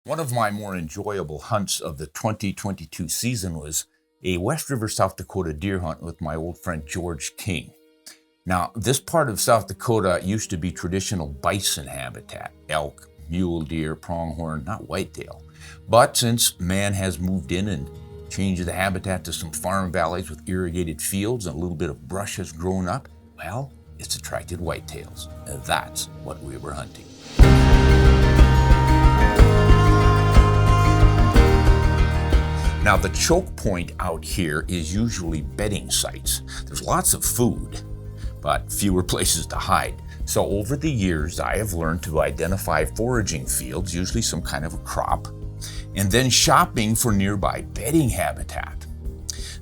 One of my more enjoyable hunts of the 2022 season was a West River, South Dakota deer hunt with my old friend George King. Now, this part of South Dakota used to be traditional bison habitat, elk, mule deer, pronghorn, not whitetail. But since man has moved in and changed the habitat to some farm valleys with irrigated fields and a little bit of brush has grown up, well, it's attracted whitetails. And that's what we were hunting. Now, the choke point out here is usually bedding sites. There's lots of food, but fewer places to hide. So over the years, I have learned to identify foraging fields, usually some kind of a crop, and then shopping for nearby bedding habitat.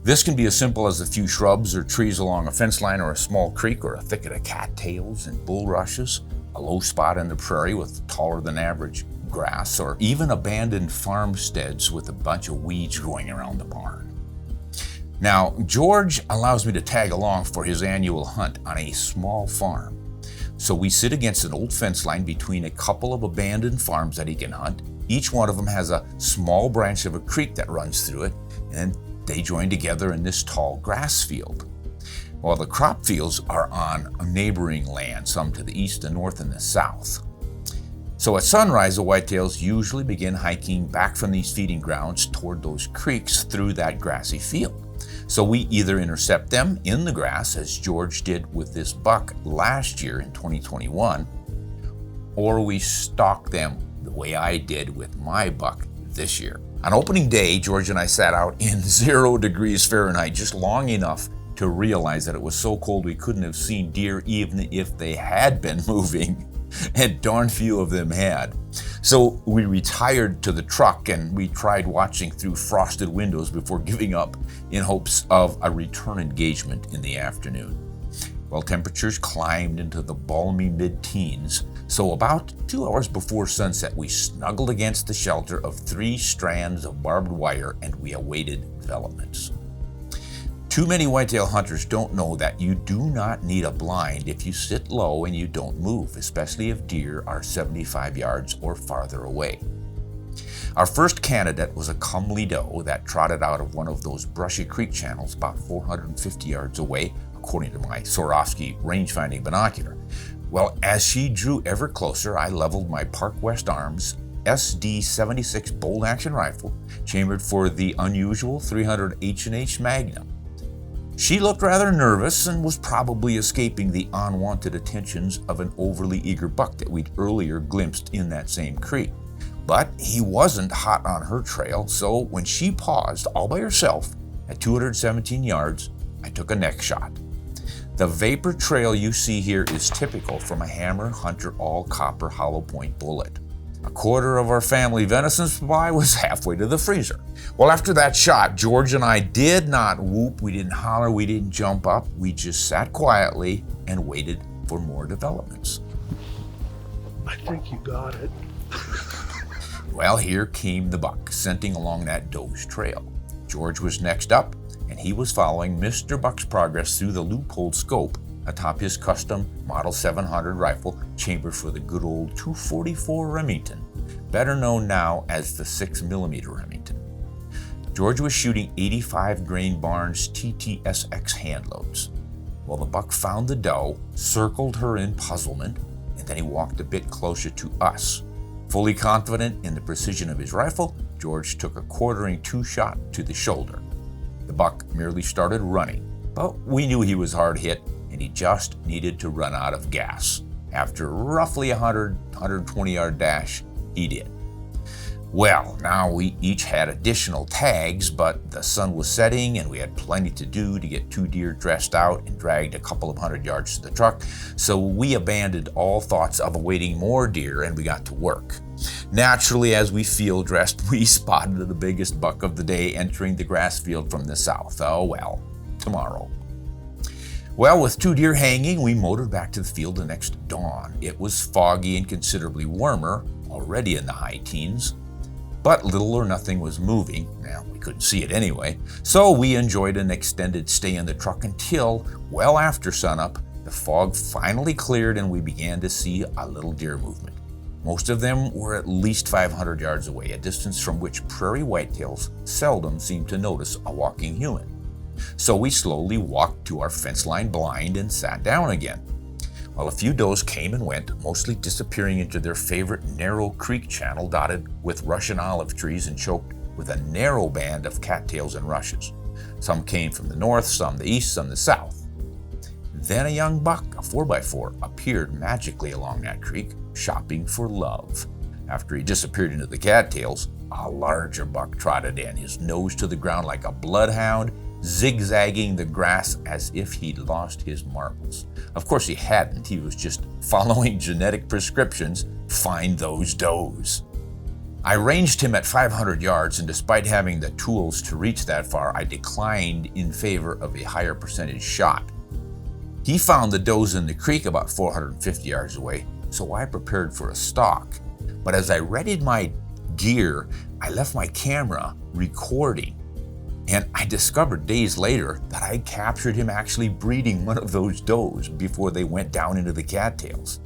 This can be as simple as a few shrubs or trees along a fence line or a small creek or a thicket of cattails and bulrushes, a low spot in the prairie with taller than average grass, or even abandoned farmsteads with a bunch of weeds growing around the barn. Now, George allows me to tag along for his annual hunt on a small farm. So we sit against an old fence line between a couple of abandoned farms that he can hunt. Each one of them has a small branch of a creek that runs through it, and they join together in this tall grass field. While the crop fields are on neighboring land, some to the east, the north, and the south. So at sunrise, the whitetails usually begin hiking back from these feeding grounds toward those creeks through that grassy field. So we either intercept them in the grass, as George did with this buck last year in 2021, or we stalk them the way I did with my buck this year. On opening day, George and I sat out in 0 degrees Fahrenheit just long enough to realize that it was so cold we couldn't have seen deer even if they had been moving. And darn few of them had. So we retired to the truck and we tried watching through frosted windows before giving up in hopes of a return engagement in the afternoon. Well, temperatures climbed into the balmy mid-teens, so about 2 hours before sunset, we snuggled against the shelter of 3 strands of barbed wire and we awaited developments. Too many whitetail hunters don't know that you do not need a blind if you sit low and you don't move, especially if deer are 75 yards or farther away. Our first candidate was a comely doe that trotted out of one of those brushy creek channels about 450 yards away, according to my Swarovski range-finding binocular. Well, as she drew ever closer, I leveled my Park West Arms SD-76 bolt-action rifle, chambered for the unusual 300 H&H Magnum. She looked rather nervous and was probably escaping the unwanted attentions of an overly eager buck that we'd earlier glimpsed in that same creek. But he wasn't hot on her trail, so when she paused all by herself at 217 yards, I took a neck shot. The vapor trail you see here is typical from a Hammer Hunter all-copper hollow point bullet. A quarter of our family venison supply was halfway to the freezer. Well, after that shot, George and I did not whoop, we didn't holler, we didn't jump up. We just sat quietly and waited for more developments. I think you got it. Well, here came the buck, scenting along that doe's trail. George was next up, and he was following Mr. Buck's progress through the loophole scope atop his custom Model 700 rifle chambered for the good old 244 Remington, better known now as the 6mm Remington. George was shooting 85 grain Barnes TTSX handloads. Well, the buck found the doe, circled her in puzzlement, and then he walked a bit closer to us. Fully confident in the precision of his rifle, George took a quartering 2-shot to the shoulder. The buck merely started running, but we knew he was hard hit and he just needed to run out of gas. After roughly a 120 yard dash, he did. Well, now we each had additional tags, but the sun was setting and we had plenty to do to get 2 deer dressed out and dragged a couple of 100 yards to the truck, so we abandoned all thoughts of awaiting more deer and we got to work. Naturally, as we field dressed, we spotted the biggest buck of the day entering the grass field from the south. Oh well, tomorrow. Well, with 2 deer hanging, we motored back to the field the next dawn. It was foggy and considerably warmer, already in the high teens. But little or nothing was moving. Now, we couldn't see it anyway, so we enjoyed an extended stay in the truck until, well after sunup, the fog finally cleared and we began to see a little deer movement. Most of them were at least 500 yards away, a distance from which prairie whitetails seldom seem to notice a walking human. So we slowly walked to our fence line blind and sat down again. Well, a few does came and went, mostly disappearing into their favorite narrow creek channel dotted with Russian olive trees and choked with a narrow band of cattails and rushes. Some came from the north, some the east, some the south. Then a young buck, a 4x4, appeared magically along that creek, shopping for love. After he disappeared into the cattails, a larger buck trotted in, his nose to the ground like a bloodhound, zigzagging the grass as if he'd lost his marbles. Of course he hadn't, he was just following genetic prescriptions, find those does. I ranged him at 500 yards, and despite having the tools to reach that far, I declined in favor of a higher percentage shot. He found the does in the creek about 450 yards away, so I prepared for a stalk. But as I readied my gear, I left my camera recording. And I discovered days later that I captured him actually breeding one of those does before they went down into the cattails.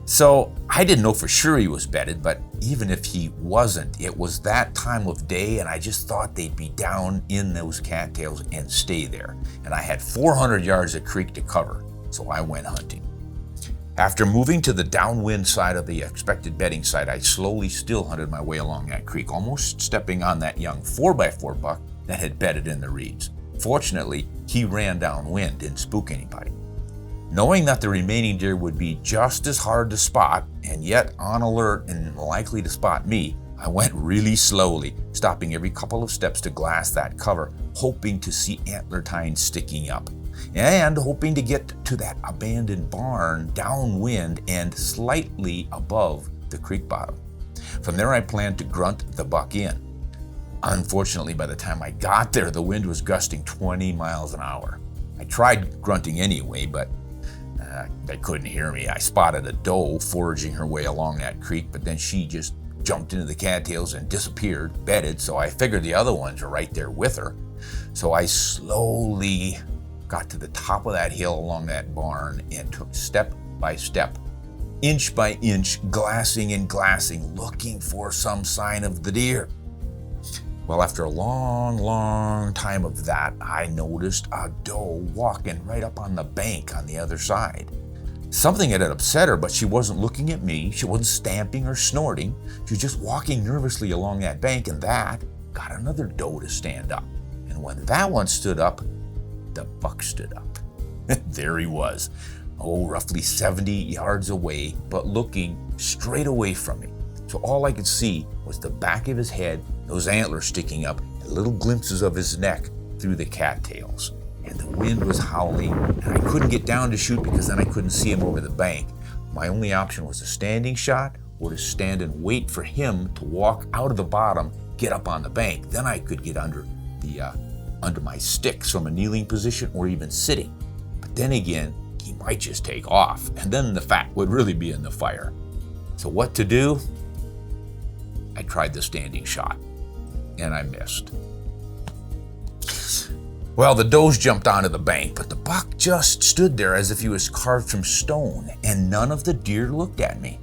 So I didn't know for sure he was bedded, but even if he wasn't, it was that time of day and I just thought they'd be down in those cattails and stay there. And I had 400 yards of creek to cover, so I went hunting. After moving to the downwind side of the expected bedding site, I slowly still hunted my way along that creek, almost stepping on that young 4x4 buck that had bedded in the reeds. Fortunately, he ran downwind, didn't spook anybody. Knowing that the remaining deer would be just as hard to spot, and yet on alert and likely to spot me, I went really slowly, stopping every couple of steps to glass that cover, hoping to see antler tines sticking up, and hoping to get to that abandoned barn downwind and slightly above the creek bottom. From there I planned to grunt the buck in. Unfortunately, by the time I got there, the wind was gusting 20 miles an hour. I tried grunting anyway, but they couldn't hear me. I spotted a doe foraging her way along that creek, but then she just jumped into the cattails and disappeared, bedded, so I figured the other ones were right there with her. So I slowly got to the top of that hill along that barn and took step by step, inch by inch, glassing and glassing, looking for some sign of the deer. Well, after a long time of that, I noticed a doe walking right up on the bank on the other side. Something had upset her, but she wasn't looking at me. She wasn't stamping or snorting. She was just walking nervously along that bank, and that got another doe to stand up. And when that one stood up, the buck stood up. There he was, roughly 70 yards away, but looking straight away from me. So all I could see was the back of his head, those antlers sticking up, and little glimpses of his neck through the cattails. And the wind was howling, and I couldn't get down to shoot because then I couldn't see him over the bank. My only option was a standing shot or to stand and wait for him to walk out of the bottom, get up on the bank. Then I could get under my sticks from a kneeling position or even sitting. But then again, he might just take off, and then the fat would really be in the fire. So what to do? I tried the standing shot, and I missed. Well, the does jumped onto the bank, but the buck just stood there as if he was carved from stone, and none of the deer looked at me.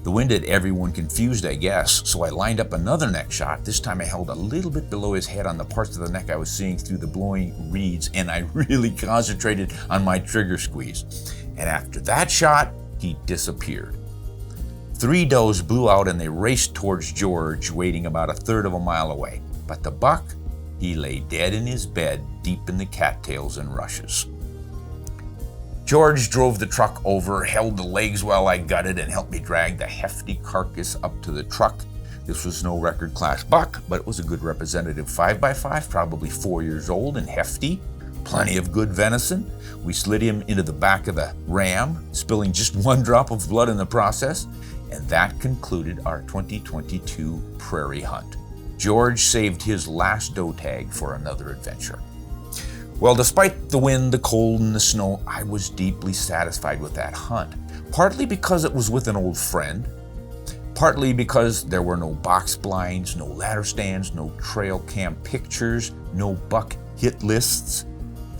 The wind had everyone confused, I guess, so I lined up another neck shot. This time I held a little bit below his head on the parts of the neck I was seeing through the blowing reeds, and I really concentrated on my trigger squeeze. And after that shot, he disappeared. 3 does blew out and they raced towards George, waiting about a third of a mile away. But the buck, he lay dead in his bed deep in the cattails and rushes. George drove the truck over, held the legs while I gutted, and helped me drag the hefty carcass up to the truck. This was no record class buck, but it was a good representative 5x5, probably 4 years old and hefty. Plenty of good venison. We slid him into the back of the ram, spilling just 1 drop of blood in the process. And that concluded our 2022 prairie hunt. George saved his last doe tag for another adventure. Well, despite the wind, the cold, and the snow, I was deeply satisfied with that hunt. Partly because it was with an old friend, partly because there were no box blinds, no ladder stands, no trail cam pictures, no buck hit lists,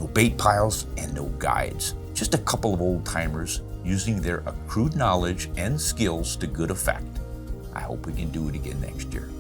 no bait piles, and no guides. Just a couple of old timers using their accrued knowledge and skills to good effect. I hope we can do it again next year.